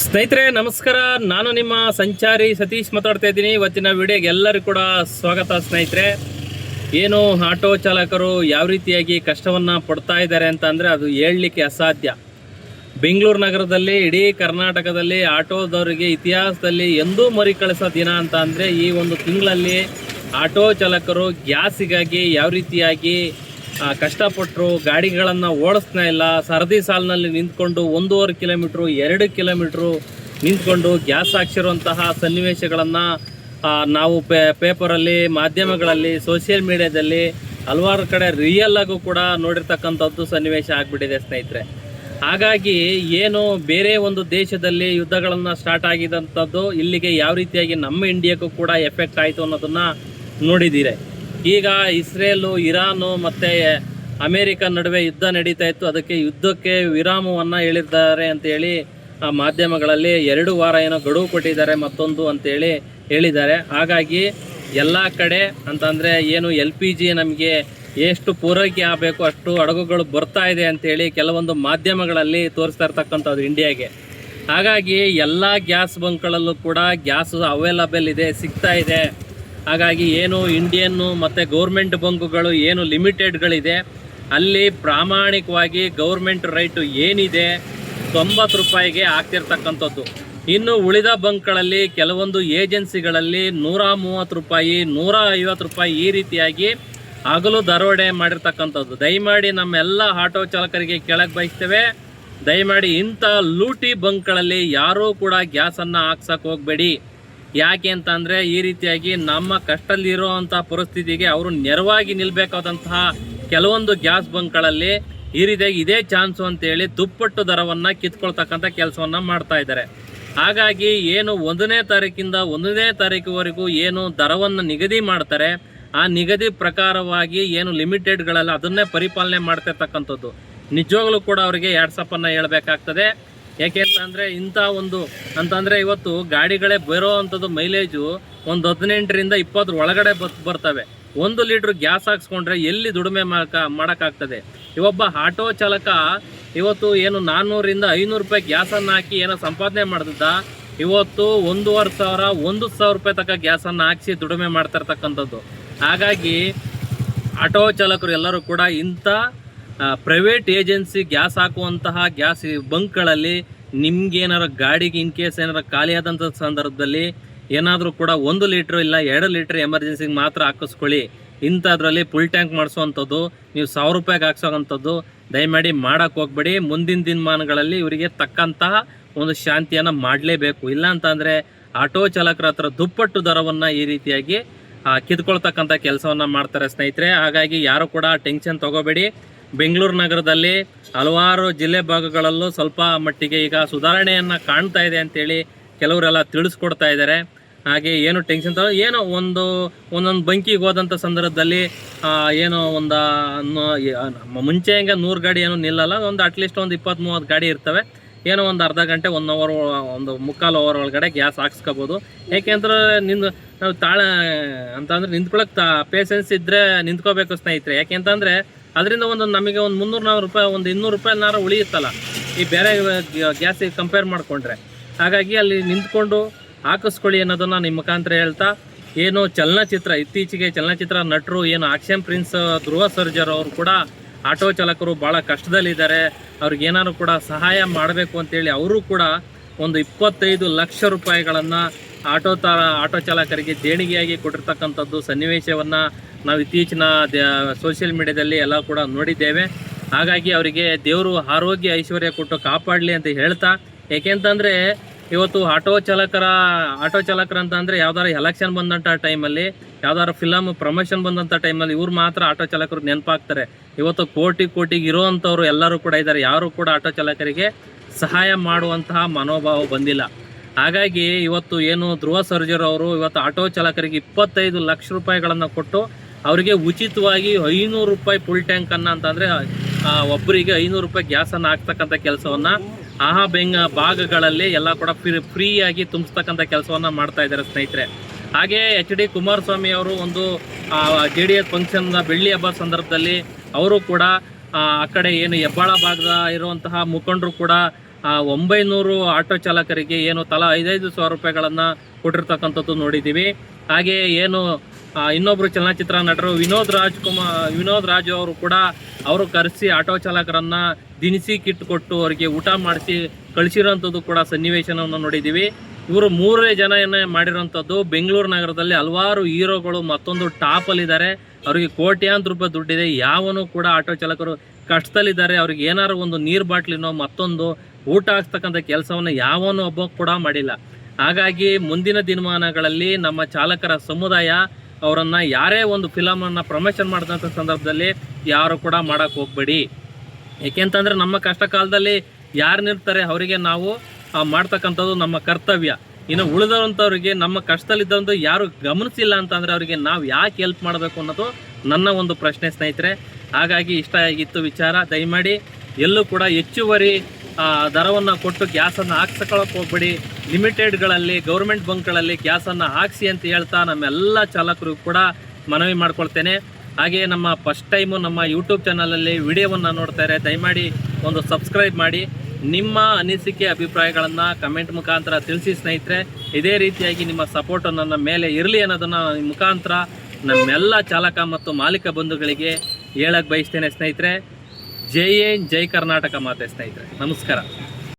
ಸ್ನೇಹಿತರೆ ನಮಸ್ಕಾರ. ನಾನು ನಿಮ್ಮ ಸಂಚಾರಿ ಸತೀಶ್ ಮಾತಾಡ್ತಾ ಇದ್ದೀನಿ. ಇವತ್ತಿನ ವಿಡಿಯೋಗೆ ಎಲ್ಲರಿಗೂ ಕೂಡ ಸ್ವಾಗತ. ಸ್ನೇಹಿತರೆ, ಏನು ಆಟೋ ಚಾಲಕರು ಯಾವ ರೀತಿಯಾಗಿ ಕಷ್ಟವನ್ನು ಪಡ್ತಾ ಇದ್ದಾರೆ ಅಂತ ಅಂದರೆ ಅದು ಹೇಳಲಿಕ್ಕೆ ಅಸಾಧ್ಯ. ಬೆಂಗಳೂರು ನಗರದಲ್ಲಿ, ಇಡೀ ಕರ್ನಾಟಕದಲ್ಲಿ ಆಟೋದವರಿಗೆ ಇತಿಹಾಸದಲ್ಲಿ ಎಂದೂ ಮರುಕಳಿಸೋ ದಿನ ಅಂತ ಅಂದರೆ ಈ ಒಂದು ತಿಂಗಳಲ್ಲಿ ಆಟೋ ಚಾಲಕರು ಗ್ಯಾಸಿಗಾಗಿ ಯಾವ ರೀತಿಯಾಗಿ ಕಷ್ಟಪಟ್ಟರು. ಗಾಡಿಗಳನ್ನು ಓಡಿಸ್ತಾ ಇಲ್ಲ, ಸರದಿ ಸಾಲಿನಲ್ಲಿ ನಿಂತ್ಕೊಂಡು 1.5 ಕಿಲೋಮೀಟ್ರು 2 ಕಿಲೋಮೀಟ್ರು ನಿಂತ್ಕೊಂಡು ಗ್ಯಾಸ್ ಹಾಕ್ಸಿರುವಂತಹ ಸನ್ನಿವೇಶಗಳನ್ನು ನಾವು ಪೇಪರಲ್ಲಿ, ಮಾಧ್ಯಮಗಳಲ್ಲಿ, ಸೋಷಿಯಲ್ ಮೀಡಿಯಾದಲ್ಲಿ ಹಲವಾರು ಕಡೆ ರಿಯಲ್ ಆಗು ಕೂಡ ನೋಡಿರ್ತಕ್ಕಂಥದ್ದು ಸನ್ನಿವೇಶ ಆಗಿಬಿಟ್ಟಿದೆ ಸ್ನೇಹಿತರೆ. ಹಾಗಾಗಿ ಏನು ಬೇರೆ ಒಂದು ದೇಶದಲ್ಲಿ ಯುದ್ಧಗಳನ್ನು ಸ್ಟಾರ್ಟ್ ಆಗಿದ್ದಂಥದ್ದು ಇಲ್ಲಿಗೆ ಯಾವ ರೀತಿಯಾಗಿ ನಮ್ಮ ಇಂಡಿಯಾಕ್ಕೂ ಕೂಡ ಎಫೆಕ್ಟ್ ಆಯಿತು ಅನ್ನೋದನ್ನು ನೋಡಿದ್ದೀರಿ. ಈಗ ಇಸ್ರೇಲು, ಇರಾನು ಮತ್ತು ಅಮೇರಿಕ ನಡುವೆ ಯುದ್ಧ ನಡೀತಾ ಇತ್ತು. ಅದಕ್ಕೆ ಯುದ್ಧಕ್ಕೆ ವಿರಾಮವನ್ನು ಹೇಳಿದ್ದಾರೆ ಅಂತೇಳಿ ಮಾಧ್ಯಮಗಳಲ್ಲಿ 2 ವಾರ ಏನೋ ಗಡುವು ಕೊಟ್ಟಿದ್ದಾರೆ ಮತ್ತೊಂದು ಅಂತೇಳಿ ಹೇಳಿದ್ದಾರೆ. ಹಾಗಾಗಿ ಎಲ್ಲ ಕಡೆ ಅಂತಂದರೆ ಏನು LPG ನಮಗೆ ಎಷ್ಟು ಪೂರೈಕೆ ಆಗಬೇಕು ಅಷ್ಟು ಹಡಗುಗಳು ಬರ್ತಾ ಇದೆ ಅಂಥೇಳಿ ಕೆಲವೊಂದು ಮಾಧ್ಯಮಗಳಲ್ಲಿ ತೋರಿಸ್ತಾ ಇರ್ತಕ್ಕಂಥದ್ದು ಇಂಡಿಯಾಗೆ. ಹಾಗಾಗಿ ಎಲ್ಲ ಗ್ಯಾಸ್ ಬಂಕ್ಗಳಲ್ಲೂ ಕೂಡ ಗ್ಯಾಸ್ ಅವೈಲಬಲ್ ಇದೆ, ಸಿಗ್ತಾ ಇದೆ. ಹಾಗಾಗಿ ಏನು ಇಂಡಿಯನ್ನು ಮತ್ತು ಗೌರ್ಮೆಂಟ್ ಬಂಕ್ಗಳು ಏನು ಲಿಮಿಟೆಡ್ಗಳಿದೆ ಅಲ್ಲಿ ಪ್ರಾಮಾಣಿಕವಾಗಿ ಗೌರ್ಮೆಂಟ್ ರೈಟು ಏನಿದೆ 90 ರೂಪಾಯಿಗೆ ಆಗ್ತಿರ್ತಕ್ಕಂಥದ್ದು. ಇನ್ನು ಉಳಿದ ಬಂಕ್ಗಳಲ್ಲಿ ಕೆಲವೊಂದು ಏಜೆನ್ಸಿಗಳಲ್ಲಿ 130 ರೂಪಾಯಿ, 150 ರೂಪಾಯಿ ಈ ರೀತಿಯಾಗಿ ಹಗಲು ದರೋಡೆ ಮಾಡಿರ್ತಕ್ಕಂಥದ್ದು. ದಯಮಾಡಿ ನಮ್ಮೆಲ್ಲ ಆಟೋ ಚಾಲಕರಿಗೆ ಕೇಳಕ್ಕೆ ಬಯಸ್ತೇವೆ, ದಯಮಾಡಿ ಇಂಥ ಲೂಟಿ ಬಂಕ್ಗಳಲ್ಲಿ ಯಾರೂ ಕೂಡ ಗ್ಯಾಸನ್ನು ಹಾಕ್ಸಕ್ಕೆ ಹೋಗಬೇಡಿ. ಯಾಕೆ ಅಂತಂದರೆ ಈ ರೀತಿಯಾಗಿ ನಮ್ಮ ಕಷ್ಟದಲ್ಲಿರುವಂಥ ಪರಿಸ್ಥಿತಿಗೆ ಅವರು ನೆರವಾಗಿ ನಿಲ್ಲಬೇಕಾದಂತಹ ಕೆಲವೊಂದು ಗ್ಯಾಸ್ ಬಂಕ್ಗಳಲ್ಲಿ ಈ ರೀತಿಯಾಗಿ ಇದೇ ಚಾನ್ಸು ಅಂತೇಳಿ ದುಪ್ಪಟ್ಟು ದರವನ್ನು ಕಿತ್ಕೊಳ್ತಕ್ಕಂಥ ಕೆಲಸವನ್ನು ಮಾಡ್ತಾ ಇದ್ದಾರೆ. ಹಾಗಾಗಿ ಏನು 1ನೇ ತಾರೀಕಿಂದ 1ನೇ ತಾರೀಕುವರೆಗೂ ಏನು ದರವನ್ನು ನಿಗದಿ ಮಾಡ್ತಾರೆ ಆ ನಿಗದಿ ಪ್ರಕಾರವಾಗಿ ಏನು ಲಿಮಿಟೆಡ್ಗಳಲ್ಲಿ ಅದನ್ನೇ ಪರಿಪಾಲನೆ ಮಾಡ್ತಿರ್ತಕ್ಕಂಥದ್ದು. ನಿಜವಾಗ್ಲೂ ಕೂಡ ಅವರಿಗೆ ಯಾಡ್ಸಪ್ಪನ್ನು ಹೇಳಬೇಕಾಗ್ತದೆ. ಯಾಕೆ ಅಂತಂದರೆ ಇಂಥ ಒಂದು ಅಂತಂದರೆ ಇವತ್ತು ಗಾಡಿಗಳೇ ಬರೋ ಅಂಥದ್ದು ಮೈಲೇಜು ಒಂದು 18ರಿಂದ 20 ಒಳಗಡೆ ಬರ್ತವೆ. 1 ಲೀಟ್ರ್ ಗ್ಯಾಸ್ ಹಾಕ್ಸ್ಕೊಂಡ್ರೆ ಎಲ್ಲಿ ದುಡಿಮೆ ಮಾಡೋಕ್ಕಾಗ್ತದೆ? ಇವೊಬ್ಬ ಆಟೋ ಚಾಲಕ ಇವತ್ತು ಏನು 400ರಿಂದ 500 ರೂಪಾಯಿ ಗ್ಯಾಸನ್ನು ಹಾಕಿ ಏನೋ ಸಂಪಾದನೆ ಮಾಡ್ತಿದ್ದ, ಇವತ್ತು 1,500 1,000 ರೂಪಾಯಿ ತನಕ ಗ್ಯಾಸನ್ನು ಹಾಕಿಸಿ ದುಡಿಮೆ ಮಾಡ್ತಾ. ಹಾಗಾಗಿ ಆಟೋ ಚಾಲಕರು ಎಲ್ಲರೂ ಕೂಡ ಇಂಥ ಪ್ರೈವೇಟ್ ಏಜೆನ್ಸಿ ಗ್ಯಾಸ್ ಹಾಕುವಂತಹ ಗ್ಯಾಸ್ ಬಂಕ್ಗಳಲ್ಲಿ ನಿಮ್ಗೇನಾರು ಗಾಡಿಗೆ ಇನ್ ಕೇಸ್ ಏನಾರು ಖಾಲಿಯಾದಂಥ ಸಂದರ್ಭದಲ್ಲಿ ಏನಾದರೂ ಕೂಡ 1 ಲೀಟ್ರ್ ಇಲ್ಲ 2 ಲೀಟ್ರ್ ಎಮರ್ಜೆನ್ಸಿಗೆ ಮಾತ್ರ ಹಾಕಿಸ್ಕೊಳ್ಳಿ. ಇಂಥದ್ರಲ್ಲಿ ಫುಲ್ ಟ್ಯಾಂಕ್ ಮಾಡಿಸೋವಂಥದ್ದು ನೀವು 1,000 ರೂಪಾಯಿಗೆ ಹಾಕ್ಸೋವಂಥದ್ದು ದಯಮಾಡಿ ಮಾಡೋಕ್ಕೆ ಹೋಗ್ಬೇಡಿ. ಮುಂದಿನ ದಿನಮಾನಗಳಲ್ಲಿ ಇವರಿಗೆ ತಕ್ಕಂತಹ ಒಂದು ಶಾಂತಿಯನ್ನು ಮಾಡಲೇಬೇಕು. ಇಲ್ಲ ಅಂತಂದರೆ ಆಟೋ ಚಾಲಕರ ಹತ್ರ ದುಪ್ಪಟ್ಟು ದರವನ್ನು ಈ ರೀತಿಯಾಗಿ ಕಿತ್ಕೊಳ್ತಕ್ಕಂಥ ಕೆಲಸವನ್ನು ಮಾಡ್ತಾರೆ ಸ್ನೇಹಿತರೆ. ಹಾಗಾಗಿ ಯಾರು ಕೂಡ ಟೆನ್ಷನ್ ತೊಗೋಬೇಡಿ. ಬೆಂಗಳೂರು ನಗರದಲ್ಲಿ ಹಲವಾರು ಜಿಲ್ಲೆ ಭಾಗಗಳಲ್ಲೂ ಸ್ವಲ್ಪ ಮಟ್ಟಿಗೆ ಈಗ ಸುಧಾರಣೆಯನ್ನು ಕಾಣ್ತಾ ಇದೆ ಅಂತೇಳಿ ಕೆಲವರೆಲ್ಲ ತಿಳಿಸ್ಕೊಡ್ತಾ ಇದ್ದಾರೆ. ಹಾಗೆ ಏನು ಟೆನ್ಷನ್ ಏನೋ ಒಂದೊಂದು ಬಂಕಿಗೆ ಹೋದಂಥ ಸಂದರ್ಭದಲ್ಲಿ ಏನೋ ಮುಂಚೆ ಹಂಗೆ 100 ಗಾಡಿ ಏನೋ ನಿಲ್ಲಲ್ಲ, ಅಟ್ಲೀಸ್ಟ್ ಒಂದು 20-30 ಗಾಡಿ ಇರ್ತವೆ. ಏನೋ ಒಂದು ಅರ್ಧ ಗಂಟೆ 1 ಅವರ್ ಒಂದು ಮುಕ್ಕಾಲು ಅವರ್ ಒಳಗಡೆ ಗ್ಯಾಸ್ ಹಾಕ್ಸ್ಕೋಬೋದು. ಯಾಕೆಂದ್ರೆ ನಾವು ಅಂತಂದರೆ ನಿಂತ್ಕೊಳ್ಳೋಕೆ ಪೇಷನ್ಸ್ ಇದ್ದರೆ ನಿಂತ್ಕೋಬೇಕು ಸ್ನೇಹಿತರೆ. ಯಾಕೆಂತಂದರೆ ಅದರಿಂದ ನಮಗೆ ಒಂದು 300-400 ರೂಪಾಯಿ, ಒಂದು 200 ರೂಪಾಯಿನಾರು ಉಳಿಯುತ್ತಲ್ಲ ಈ ಬೇರೆ ಗ್ಯಾಸಿಗೆ ಕಂಪೇರ್ ಮಾಡಿಕೊಂಡ್ರೆ. ಹಾಗಾಗಿ ಅಲ್ಲಿ ನಿಂತ್ಕೊಂಡು ಹಾಕಿಸ್ಕೊಳ್ಳಿ ಅನ್ನೋದನ್ನು ನಿಮ್ಮ ಮುಖಾಂತರ ಹೇಳ್ತಾ, ಏನು ಇತ್ತೀಚೆಗೆ ಚಲನಚಿತ್ರ ನಟರು ಏನು ಆಕ್ಷನ್ ಪ್ರಿನ್ಸ್ ಧ್ರುವ ಸರ್ಜರ್ ಅವರು ಕೂಡ ಆಟೋ ಚಾಲಕರು ಭಾಳ ಕಷ್ಟದಲ್ಲಿದ್ದಾರೆ, ಅವ್ರಿಗೇನಾದ್ರು ಕೂಡ ಸಹಾಯ ಮಾಡಬೇಕು ಅಂತೇಳಿ ಅವರು ಕೂಡ ಒಂದು 25 ಲಕ್ಷ ರೂಪಾಯಿಗಳನ್ನು ಆಟೋ ಚಾಲಕರಿಗೆ ದೇಣಿಗೆಯಾಗಿ ಕೊಟ್ಟಿರ್ತಕ್ಕಂಥದ್ದು ಸನ್ನಿವೇಶವನ್ನು ನಾವು ಇತ್ತೀಚಿನ ಸೋಷಿಯಲ್ ಮೀಡಿಯಾದಲ್ಲಿ ಎಲ್ಲ ಕೂಡ ನೋಡಿದ್ದೇವೆ. ಹಾಗಾಗಿ ಅವರಿಗೆ ದೇವರು ಆರೋಗ್ಯ ಐಶ್ವರ್ಯ ಕೊಟ್ಟು ಕಾಪಾಡಲಿ ಅಂತ ಹೇಳ್ತಾ, ಏಕೆಂತಂದರೆ ಇವತ್ತು ಆಟೋ ಚಾಲಕರು ಅಂತಂದರೆ ಯಾವ್ದಾರು ಎಲೆಕ್ಷನ್ ಬಂದಂಥ ಟೈಮಲ್ಲಿ, ಯಾವ್ದಾದ್ರು ಫಿಲಮ್ ಪ್ರಮೋಷನ್ ಬಂದಂಥ ಟೈಮಲ್ಲಿ ಇವ್ರು ಮಾತ್ರ ಆಟೋ ಚಾಲಕರು ನೆನಪಾಗ್ತಾರೆ. ಇವತ್ತು ಕೋಟಿಗೆ ಇರೋವಂಥವ್ರು ಎಲ್ಲರೂ ಕೂಡ ಇದ್ದಾರೆ. ಯಾರು ಕೂಡ ಆಟೋ ಚಾಲಕರಿಗೆ ಸಹಾಯ ಮಾಡುವಂತಹ ಮನೋಭಾವ ಬಂದಿಲ್ಲ. ಹಾಗಾಗಿ ಇವತ್ತು ಏನು ಧ್ರುವ ಸರ್ಜರ್ ಅವರು ಇವತ್ತು ಆಟೋ ಚಾಲಕರಿಗೆ 25 ಲಕ್ಷ ರೂಪಾಯಿಗಳನ್ನು ಕೊಟ್ಟು ಅವರಿಗೆ ಉಚಿತವಾಗಿ 500 ರೂಪಾಯಿ ಫುಲ್ ಟ್ಯಾಂಕನ್ನು ಅಂತಂದರೆ ಒಬ್ಬರಿಗೆ 500 ರೂಪಾಯಿ ಗ್ಯಾಸನ್ನು ಹಾಕ್ತಕ್ಕಂಥ ಕೆಲಸವನ್ನು ಭಾಗಗಳಲ್ಲಿ ಎಲ್ಲ ಕೂಡ ಫ್ರೀಯಾಗಿ ತುಂಬಿಸ್ತಕ್ಕಂಥ ಕೆಲಸವನ್ನು ಮಾಡ್ತಾ ಇದ್ದಾರೆ ಸ್ನೇಹಿತರೆ. ಹಾಗೆ HD ಕುಮಾರಸ್ವಾಮಿ ಅವರು ಒಂದು JDS ಫಂಕ್ಷನ್ ಬೆಳ್ಳಿ ಹಬ್ಬ ಸಂದರ್ಭದಲ್ಲಿ ಅವರು ಕೂಡ ಆ ಕಡೆ ಏನು ಹೆಬ್ಬಾಳ ಭಾಗದ ಇರುವಂತಹ ಮುಖಂಡರು ಕೂಡ 900 ಆಟೋ ಚಾಲಕರಿಗೆ ಏನು ತಲಾ 5,000 ರೂಪಾಯಿಗಳನ್ನು ಕೊಟ್ಟಿರ್ತಕ್ಕಂಥದ್ದು ನೋಡಿದ್ದೀವಿ. ಹಾಗೆಯೇ ಏನು ಇನ್ನೊಬ್ಬರು ಚಲನಚಿತ್ರ ನಟರು ವಿನೋದ್ ರಾಜು ಅವರು ಕೂಡ ಅವರು ಕರೆಸಿ ಆಟೋ ಚಾಲಕರನ್ನು ದಿನಸಿ ಕಿಟ್ ಕೊಟ್ಟು ಅವರಿಗೆ ಊಟ ಮಾಡಿಸಿ ಕಳಿಸಿರೋಂಥದ್ದು ಕೂಡ ಸನ್ನಿವೇಶನವನ್ನು ನೋಡಿದ್ದೀವಿ. ಇವರು 3 ಜನ ಮಾಡಿರೋಂಥದ್ದು. ಬೆಂಗಳೂರು ನಗರದಲ್ಲಿ ಹಲವಾರು ಹೀರೋಗಳು ಮತ್ತೊಂದು ಟಾಪಲ್ಲಿದ್ದಾರೆ. ಅವರಿಗೆ ಕೋಟ್ಯಾಂತರ ರೂಪಾಯಿ ದುಡ್ಡಿದೆ. ಯಾವನು ಕೂಡ ಆಟೋ ಚಾಲಕರು ಕಷ್ಟದಲ್ಲಿದ್ದಾರೆ, ಅವ್ರಿಗೆ ಏನಾದ್ರು ಒಂದು ನೀರು ಬಾಟ್ಲಿನೋ ಮತ್ತೊಂದು ಊಟ ಹಾಕ್ಸ್ತಕ್ಕಂಥ ಕೆಲಸವನ್ನು ಯಾವನು ಒಬ್ಬ ಕೂಡ ಮಾಡಿಲ್ಲ. ಹಾಗಾಗಿ ಮುಂದಿನ ದಿನಮಾನಗಳಲ್ಲಿ ನಮ್ಮ ಚಾಲಕರ ಸಮುದಾಯ ಅವರನ್ನು ಯಾರೇ ಒಂದು ಫಿಲಮನ್ನು ಪ್ರಮೋಷನ್ ಮಾಡಿದಂಥ ಸಂದರ್ಭದಲ್ಲಿ ಯಾರು ಕೂಡ ಮಾಡೋಕ್ಕೆ ಹೋಗಬೇಡಿ. ಏಕೆಂತಂದರೆ ನಮ್ಮ ಕಷ್ಟ ಕಾಲದಲ್ಲಿ ಯಾರು ನಿಲ್ತಾರೆ ಅವರಿಗೆ ನಾವು ಮಾಡ್ತಕ್ಕಂಥದ್ದು ನಮ್ಮ ಕರ್ತವ್ಯ. ಇನ್ನು ಉಳಿದಂಥವ್ರಿಗೆ ನಮ್ಮ ಕಷ್ಟದಲ್ಲಿದ್ದಂಥ ಯಾರು ಗಮನಿಸಿಲ್ಲ ಅಂತಂದರೆ ಅವರಿಗೆ ನಾವು ಯಾಕೆ ಹೆಲ್ಪ್ ಮಾಡಬೇಕು ಅನ್ನೋದು ನನ್ನ ಒಂದು ಪ್ರಶ್ನೆ ಸ್ನೇಹಿತರೆ. ಹಾಗಾಗಿ ಇಷ್ಟ ಆಗಿತ್ತು ವಿಚಾರ. ದಯಮಾಡಿ ಎಲ್ಲೂ ಕೂಡ ಹೆಚ್ಚುವರಿ ದರವನ್ನು ಕೊಟ್ಟು ಗ್ಯಾಸನ್ನು ಹಾಕ್ಸ್ಕೊಳ್ಳೋಕೆ ಹೋಗ್ಬೇಡಿ. ಲಿಮಿಟೆಡ್ಗಳಲ್ಲಿ ಗೌರ್ಮೆಂಟ್ ಬಂಕ್ಗಳಲ್ಲಿ ಗ್ಯಾಸನ್ನು ಹಾಕಿಸಿ ಅಂತ ಹೇಳ್ತಾ ನಮ್ಮೆಲ್ಲ ಚಾಲಕರಿಗೂ ಕೂಡ ಮನವಿ ಮಾಡ್ಕೊಳ್ತೇನೆ. ಹಾಗೆಯೇ ನಮ್ಮ ಫಸ್ಟ್ ಟೈಮು ನಮ್ಮ ಯೂಟ್ಯೂಬ್ ಚಾನಲಲ್ಲಿ ವಿಡಿಯೋವನ್ನು ನೋಡ್ತಾರೆ, ದಯಮಾಡಿ ಒಂದು ಸಬ್ಸ್ಕ್ರೈಬ್ ಮಾಡಿ. ನಿಮ್ಮ ಅನಿಸಿಕೆ ಅಭಿಪ್ರಾಯಗಳನ್ನು ಕಮೆಂಟ್ ಮುಖಾಂತರ ತಿಳಿಸಿ ಸ್ನೇಹಿತರೆ. ಇದೇ ರೀತಿಯಾಗಿ ನಿಮ್ಮ ಸಪೋರ್ಟು ನನ್ನ ಮೇಲೆ ಇರಲಿ ಅನ್ನೋದನ್ನು ಮುಖಾಂತರ ನಮ್ಮೆಲ್ಲ ಚಾಲಕ ಮತ್ತು ಮಾಲೀಕ ಬಂಧುಗಳಿಗೆ ಹೇಳಕ್ಕೆ ಬಯಸ್ತೇನೆ ಸ್ನೇಹಿತರೆ. ಜೈ ಹಿಂದ್, ಜೈ ಕರ್ನಾಟಕ ಮಾತೆ ಸ್ನೇಹಿತರೆ. ನಮಸ್ಕಾರ.